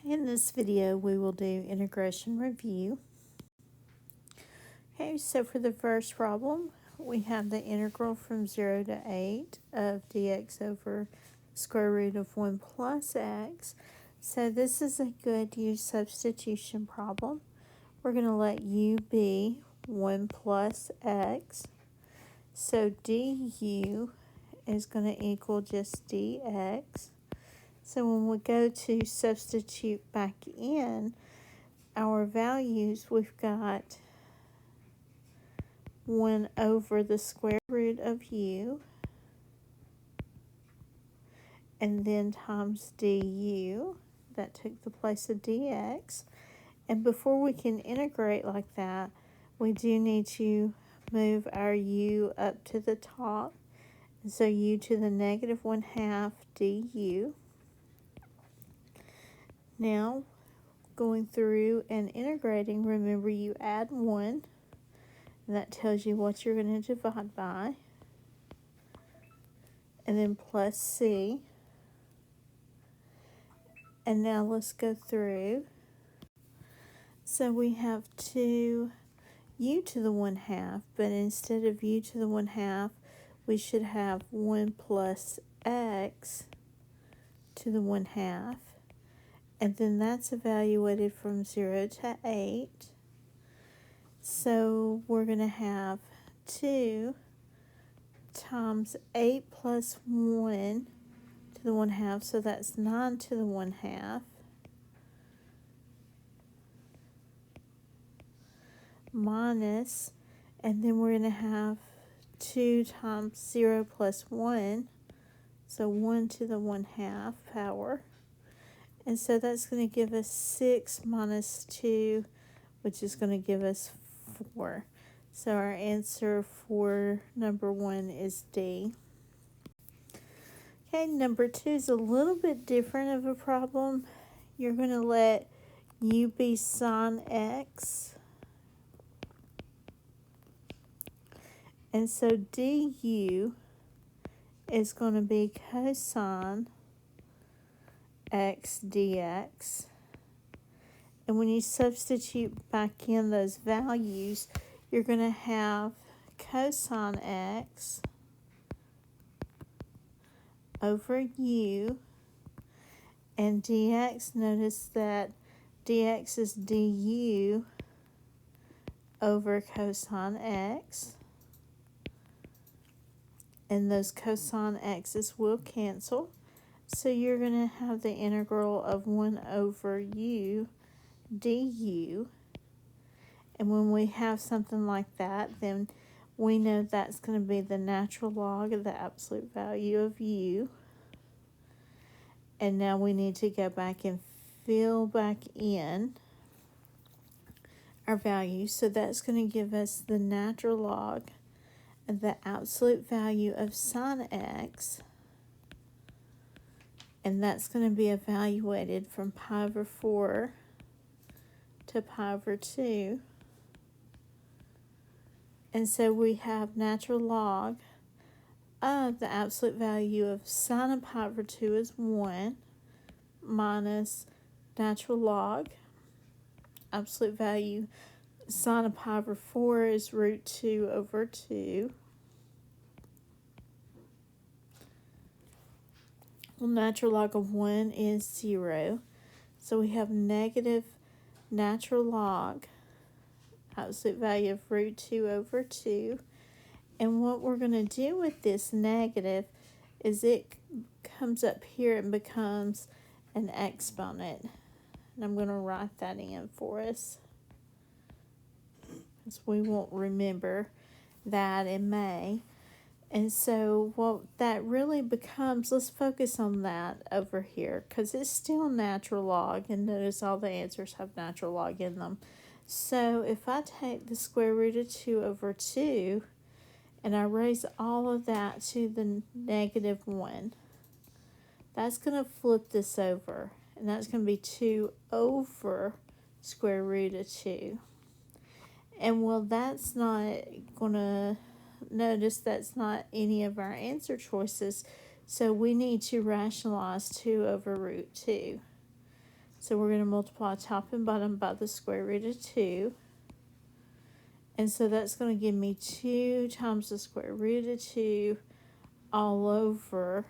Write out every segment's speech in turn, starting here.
In this video, we will do integration review. Okay, so for the first problem, we have the integral from 0 to 8 of dx over square root of 1 plus x. So this is a good u substitution problem. We're going to let u be 1 plus x. So du is going to equal just dx. So when we go to substitute back in our values, we've got 1 over the square root of u, and then times du, that took the place of dx. And before we can integrate like that, we do need to move our u up to the top. And so u to the negative 1/2 du. Now, going through and integrating, remember you add 1, and that tells you what you're going to divide by, and then plus c. And now let's go through. So we have 2 u to the 1/2, but instead of u to the 1/2, we should have 1 plus x to the 1/2. And then that's evaluated from 0 to 8. So we're going to have 2 times 8 plus 1 to the 1/2, so that's 9 to the 1/2, minus, and then we're going to have 2 times 0 plus 1, so 1 to the 1/2 power. And so that's going to give us 6 minus 2, which is going to give us 4. So our answer for number 1 is D. Okay, number 2 is a little bit different of a problem. You're going to let u be sine x. And so du is going to be cosine x dx. And when you substitute back in those values, you're going to have cosine x over u, and dx, notice that dx is du over cosine x, and those cosine x's will cancel. So you're going to have the integral of 1 over u du. And when we have something like that, then we know that's going to be the natural log of the absolute value of u. And now we need to go back and fill back in our value. So that's going to give us the natural log of the absolute value of sine x. And that's going to be evaluated from pi over 4 to pi over 2. And so we have natural log of the absolute value of sine of pi over 2 is 1, minus natural log, absolute value, sine of pi over 4 is root 2 over 2. Well, natural log of 1 is 0. So we have negative natural log, absolute value of root 2 over 2. And what we're going to do with this negative is it comes up here and becomes an exponent. And I'm going to write that in for us, because we won't remember that in May. And so what that really becomes, let's focus on that over here, because it's still natural log, and notice all the answers have natural log in them. So if I take the square root of 2 over 2, and I raise all of that to the negative 1, that's going to flip this over, and that's going to be 2 over square root of 2. And well, that's not going to, notice that's not any of our answer choices, so we need to rationalize 2 over root 2. So we're going to multiply top and bottom by the square root of 2. And so that's going to give me 2 times the square root of 2 all over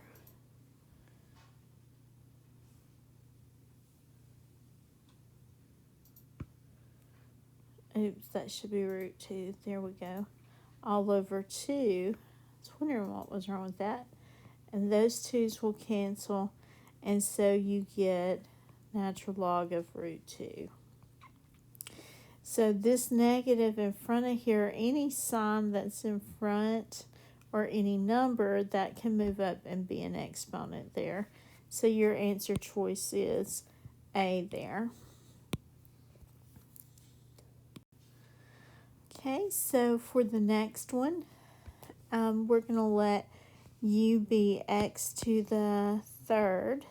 oops, that should be root 2. There we go. All over 2. I was wondering what was wrong with that. And those 2's will cancel. And so you get natural log of root 2. So this negative in front of here, any sign that's in front or any number, that can move up and be an exponent there. So your answer choice is A there. Okay, so for the next one, we're going to let u be x to the third.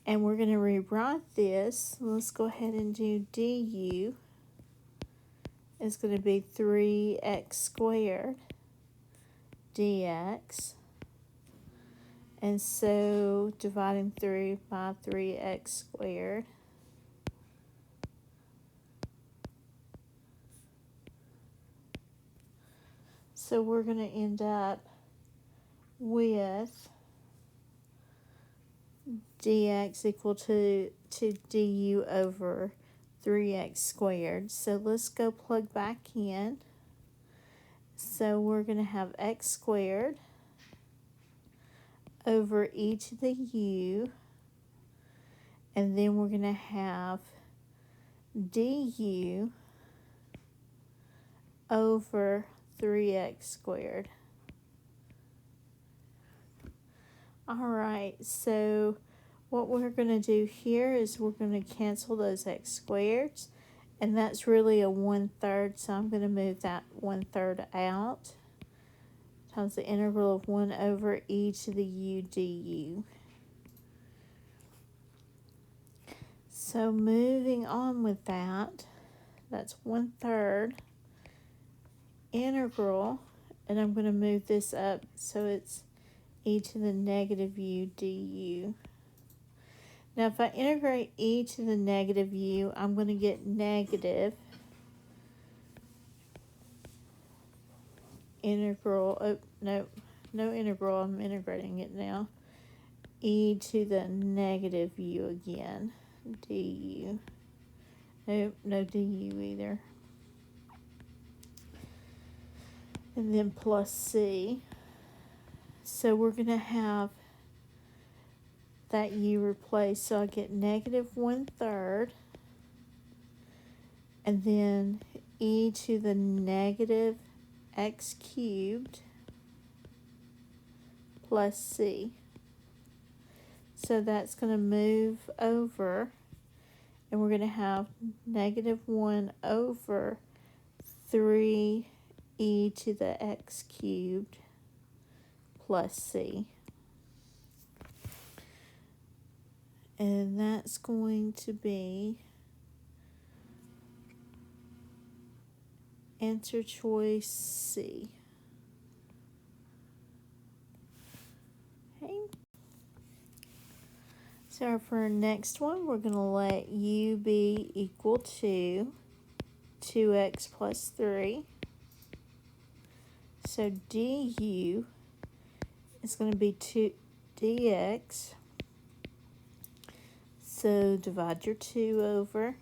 And we're going to rewrite this. Let's go ahead and do du. It's going to be 3x squared dx. And so dividing through by 3x squared. So we're going to end up with dx equal to du over 3x squared. So let's go plug back in. So we're going to have x squared over e to the u, and then we're going to have du over 3x squared. Alright, so what we're going to do here is we're going to cancel those x squareds, and that's really a 1/3, so I'm going to move that 1/3 out, times the integral of 1 over e to the u du. So moving on with that, that's 1/3 integral, and I'm going to move this up so it's e to the negative u du. Now if I integrate e to the negative u, I'm going to get negative integral, oh no integral, I'm integrating it now, e to the negative u again, du. Nope, no du either. And then plus c. So we're going to have that u replaced, so I get negative 1/3, and then e to the negative x cubed plus c. So that's going to move over, and we're going to have negative 1 over 3 e to the x cubed plus c. And that's going to be answer choice C. Okay. So for our next one, we're going to let u be equal to 2x plus 3. So du is going to be 2 dx. So divide your 2 over.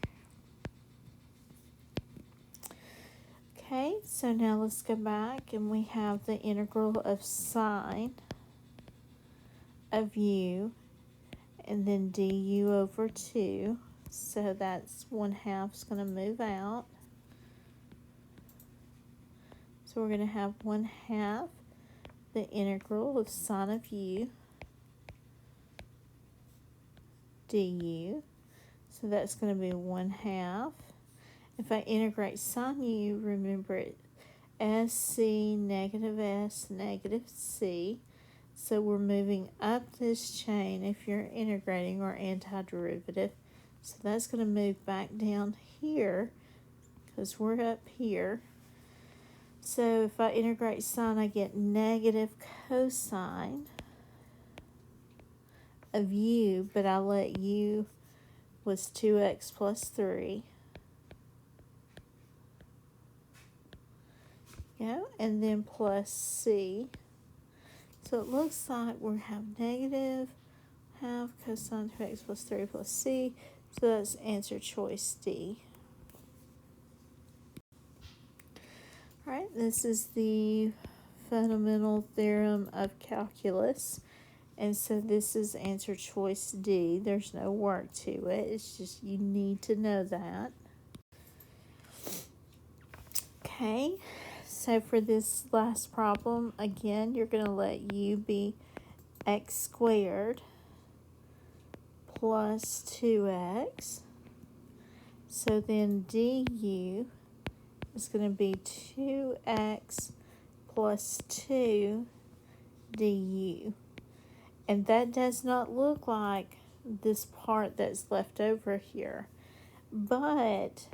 Okay, so now let's go back, and we have the integral of sine of u, and then du over 2. So that's 1/2 is going to move out. So we're going to have 1/2 the integral of sine of u du. So that's going to be 1/2. If I integrate sine u, remember it as c negative s negative c. So we're moving up this chain if you're integrating or antiderivative. So that's going to move back down here because we're up here. So if I integrate sine, I get negative cosine of u, but I let u was 2x plus 3. Yeah, and then plus c. So it looks like we have negative half cosine 2x plus 3 plus c. So that's answer choice D. All right, this is the fundamental theorem of calculus. And so this is answer choice D. There's no work to it. It's just you need to know that. Okay, so for this last problem, again, you're going to let u be x squared plus 2x. So then du is going to be 2x plus 2 du. And that does not look like this part that's left over here. But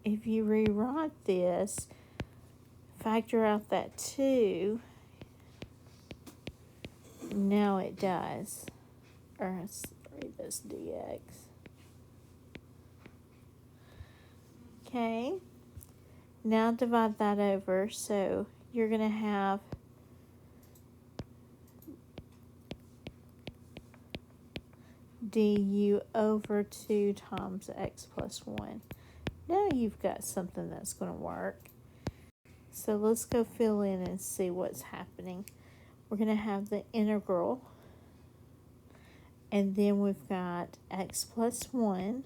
if you rewrite this, factor out that 2, now it does. Or sorry, that's dx. Okay. Now divide that over. So you're going to have du over 2 times x plus 1. Now you've got something that's going to work. So let's go fill in and see what's happening. We're going to have the integral, and then we've got x plus 1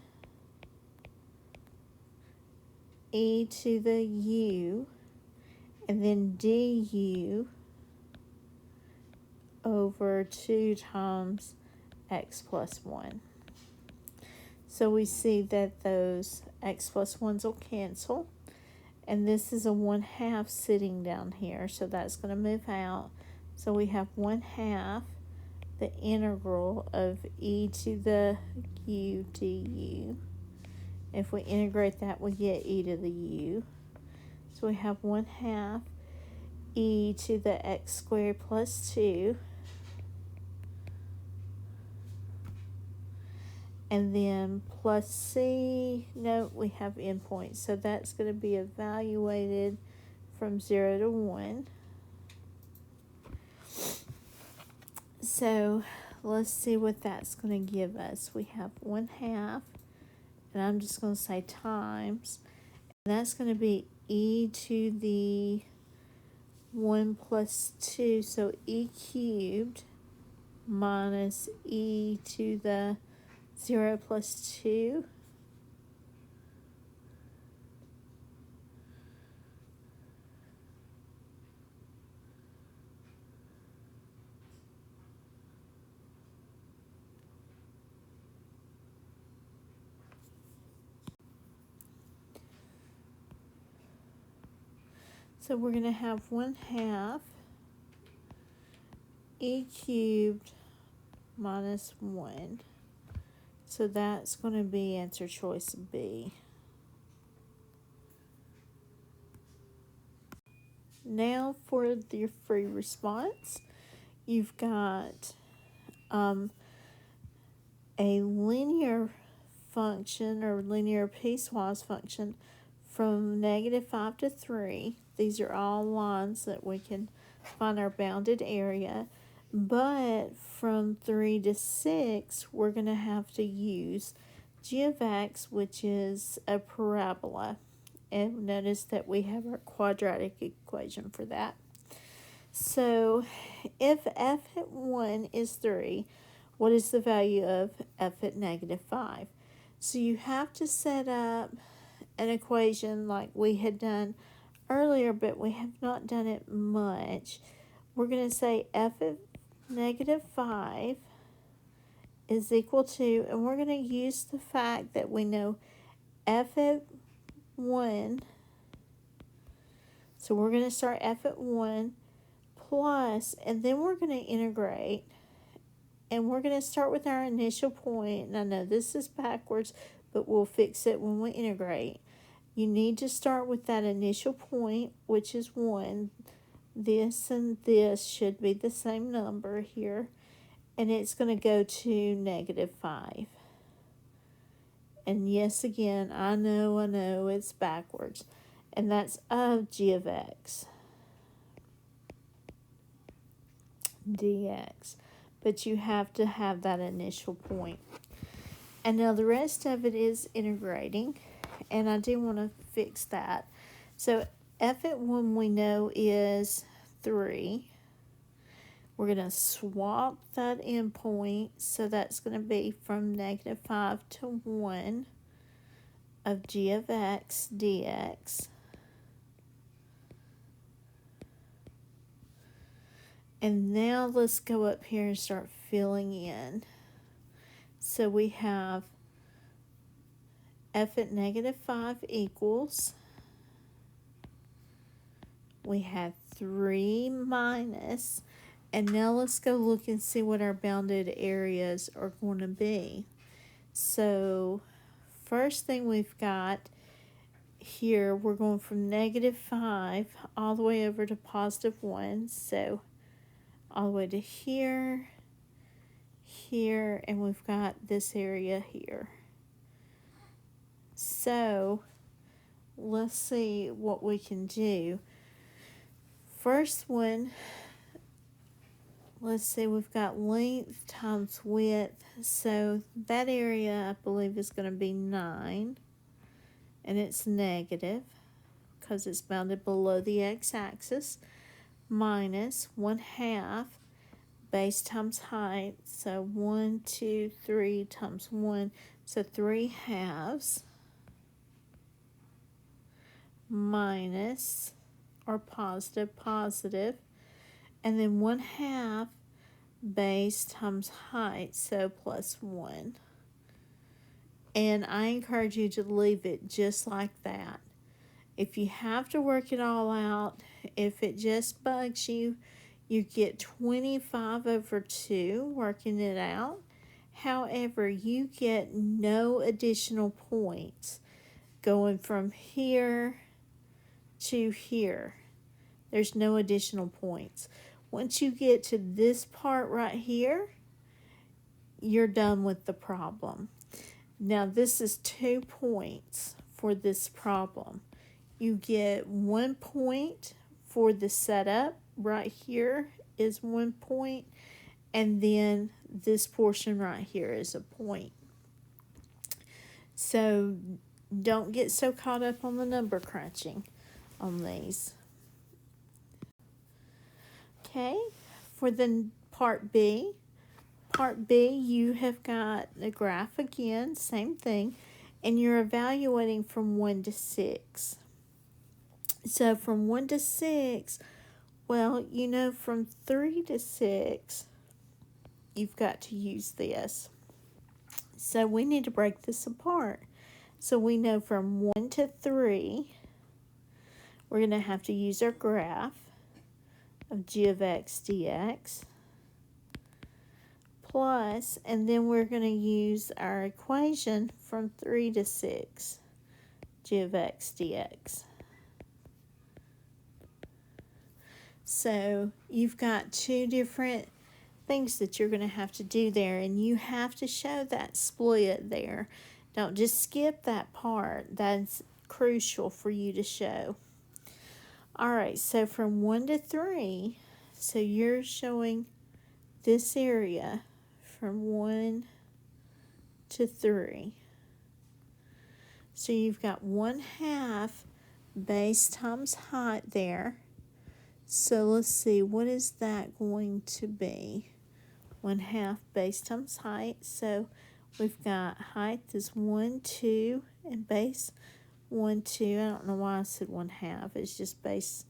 e to the u, and then du over 2 times x plus 1. So we see that those x plus 1s will cancel. And this is a 1/2 sitting down here, so that's going to move out. So we have 1/2 the integral of e to the u du. If we integrate that, we get e to the u. So we have 1/2 e to the x squared plus 2. And then plus c, no, we have endpoints. So that's going to be evaluated from 0 to 1. So let's see what that's going to give us. We have 1/2, and I'm just going to say times. And that's going to be e to the 1 plus 2, so e cubed minus e to the 0 plus 2. So we're going to have 1/2 e cubed minus 1. So that's going to be answer choice B. Now for the free response, you've got a linear function or linear piecewise function from -5 to 3. These are all lines that we can find our bounded area. But from 3 to 6, we're going to have to use g of x, which is a parabola. And notice that we have our quadratic equation for that. So if f at 1 is 3, what is the value of f at -5? So you have to set up an equation like we had done earlier, but we have not done it much. We're going to say f at -5 is equal to, and we're going to use the fact that we know f at 1. So we're going to start f at 1 plus, and then we're going to integrate. And we're going to start with our initial point. And I know this is backwards, but we'll fix it when we integrate. You need to start with that initial point, which is 1. This and this should be the same number here. and it's going to go to -5. And yes, again, I know it's backwards. And that's of g of x dx. But you have to have that initial point. And now the rest of it is integrating. And I do want to fix that. So f at 1 we know is 3. We're going to swap that endpoint. So that's going to be from -5 to 1 of g of x dx. And now let's go up here and start filling in. So we have f at -5 equals, we have 3 minus, and now let's go look and see what our bounded areas are going to be. So first thing we've got here, we're going from -5 all the way over to +1. So all the way to here, here, and we've got this area here. So let's see what we can do. First one, let's see, we've got length times width. So that area, I believe, is going to be 9. And it's negative because it's bounded below the x-axis, minus 1/2 base times height. So 1, 2, 3 times 1. So 3/2 minus, or positive, and then 1/2 base times height, so +1. And I encourage you to leave it just like that. If you have to work it all out, if it just bugs you, you get 25/2 working it out. However, you get no additional points going from here to here. There's no additional points. Once you get to this part right here, you're done with the problem. Now this is 2 points for this problem. You get 1 point for the setup. Right here is 1 point, and then this portion right here is a point. So don't get so caught up on the number crunching on these. Okay, for the part B, you have got the graph again, same thing, and you're evaluating from 1 to 6. So from 1 to 6, well, you know, from 3 to 6, you've got to use this. So we need to break this apart. So we know from 1 to 3, we're going to have to use our graph of g of x dx. Plus, and then we're going to use our equation from 3 to 6, g of x dx. So you've got 2 different things that you're going to have to do there, and you have to show that split there. Don't just skip that part. That's crucial for you to show. All right, so from 1 to 3, so you're showing this area from 1 to 3. So you've got 1/2 base times height there. So let's see, what is that going to be? 1/2 base times height. So we've got height is 1, 2, and base 1, 2. I don't know why I said 1/2. It's just base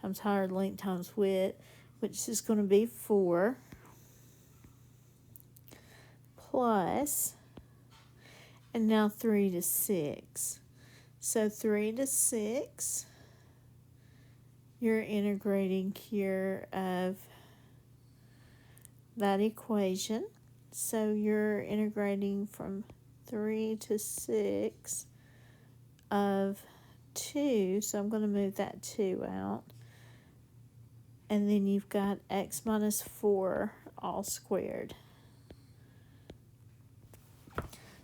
times height, length times width, which is going to be 4. Plus, and now 3 to 6. So 3 to 6, you're integrating here of that equation. So you're integrating from 3 to 6 of 2. So I'm going to move that 2 out. And then you've got x minus 4 all squared.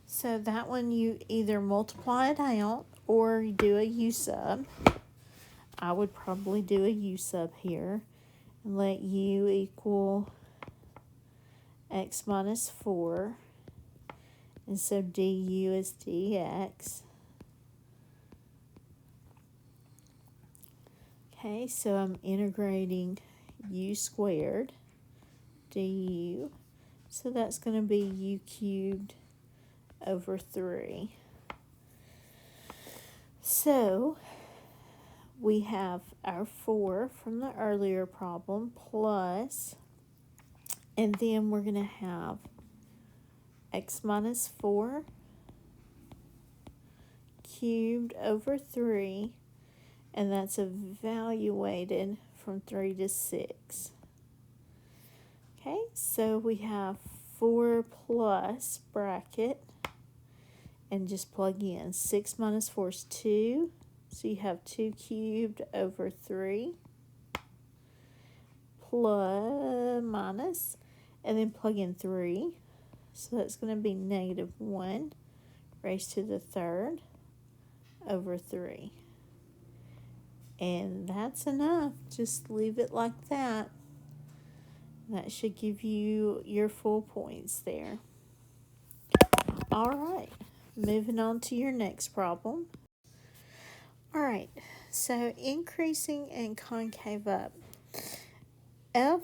So that one you either multiply it out or you do a U sub. I would probably do a U sub here and let U equal x minus 4. And so du is dx. Okay, so I'm integrating u squared du. So that's going to be u cubed over 3. So we have our 4 from the earlier problem plus, and then we're going to have x minus 4 cubed over 3, and that's evaluated from 3 to 6. Okay, so we have 4 plus bracket, and just plug in. 6 minus 4 is 2, so you have 2 cubed over 3 plus minus, and then plug in 3. So that's going to be negative 1 raised to the third over 3. And that's enough. Just leave it like that. That should give you your full points there. All right, moving on to your next problem. All right, so increasing and concave up. F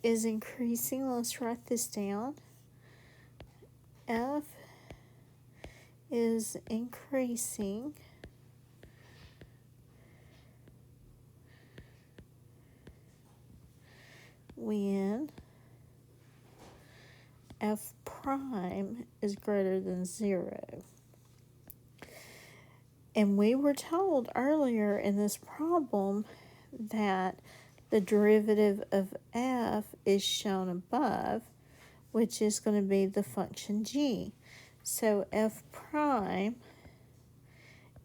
is increasing. Let's write this down. F is increasing when f prime is greater than 0. And we were told earlier in this problem that the derivative of f is shown above, which is going to be the function g. So f prime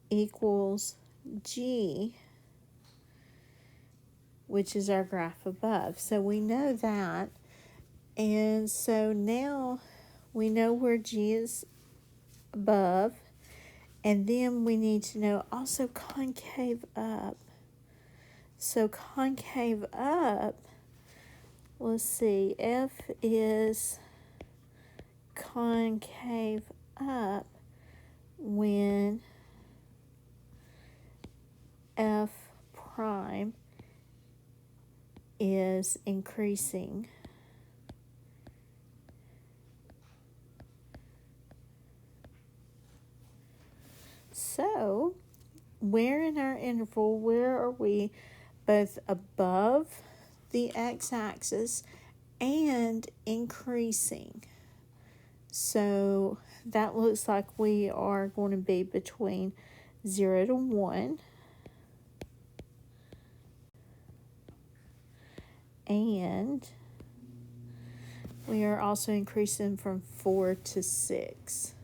equals g, which is our graph above. So we know that. And so now we know where g is above. And then we need to know also concave up. So concave up, let's see, f is concave up when f prime is increasing. So, where in our interval, where are we both above the x-axis and increasing? So, that looks like we are going to be between 0 to 1. And we are also increasing from 4 to 6.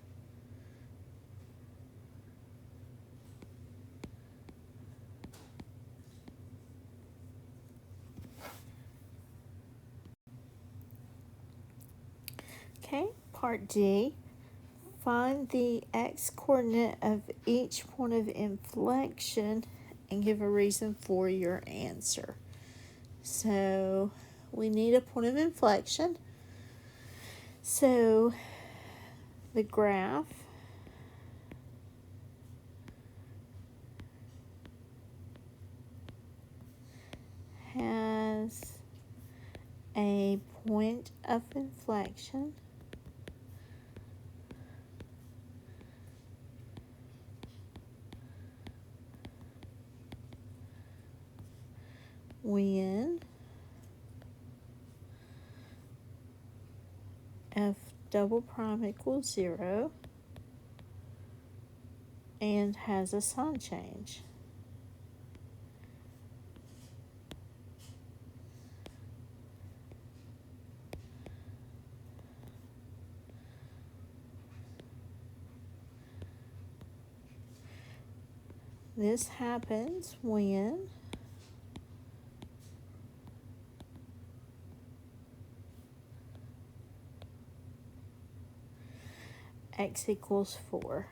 Okay, part D. Find the x-coordinate of each point of inflection and give a reason for your answer. So we need a point of inflection. So the graph has a point of inflection when f double prime equals 0 and has a sign change. This happens when x equals 4.